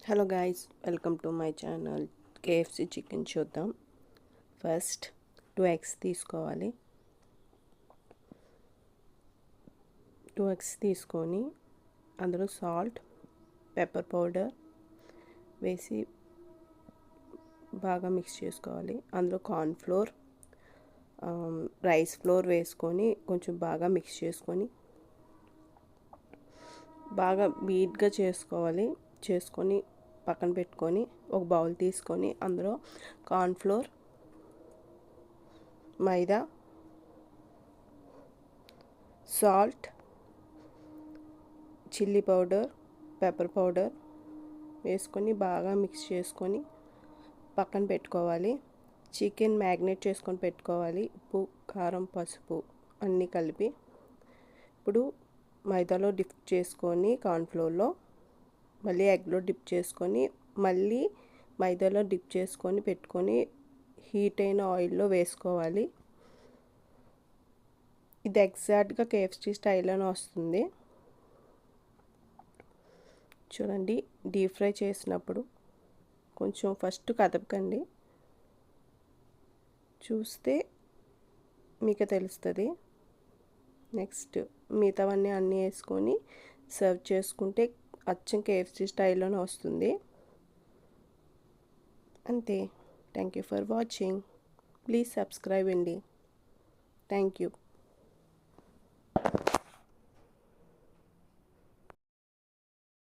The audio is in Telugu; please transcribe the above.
Hello guys, welcome to my channel. KFC chicken చూద్దాం. ఫస్ట్ 2 eggs తీసుకోవాలి. 2 eggs తీసుకొని అందులో సాల్ట్, పెప్పర్ పౌడర్ వేసి బాగా మిక్స్ చేసుకోవాలి. అందులో కార్న్ ఫ్లోర్, రైస్ ఫ్లోర్ వేసుకొని కొంచెం బాగా మిక్స్ చేసుకొని బాగా బీట్గా చేసుకొని పక్కన పెట్టుకొని ఒక బౌల్ తీసుకొని అందులో corn flour, maida, salt, chilli powder, pepper powder వేసుకొని బాగా మిక్స్ చేసుకొని పక్కన పెట్టుకోవాలి. చికెన్ మ్యాగ్నేట్ చేసుకొని పెట్టుకోవాలి. ఉప్పు, కారం, పసుపు అన్నీ కలిపి ఇప్పుడు మైదాలో డిప్ చేసుకొని కార్న్ఫ్లోర్లో, మళ్ళీ ఎగ్లో డిప్ చేసుకొని, మళ్ళీ మైదాలో డిప్ చేసుకొని పెట్టుకొని హీట్ అయిన ఆయిల్లో వేసుకోవాలి. ఇది ఎగ్జాక్ట్గా కేఎఫ్సి స్టైల్లోనే వస్తుంది. చూడండి, డీప్ ఫ్రై చేసినప్పుడు కొంచెం ఫస్ట్ కదపకండి, చూస్తే మీకు తెలుస్తుంది. నెక్స్ట్ మిగతావన్నీ వేసుకొని సర్వ్ చేసుకుంటే అచ్చం కేఎఫ్సి స్టైల్లోనే వస్తుంది. అంతే. Thank you for watching. Please subscribe అండి. Thank you.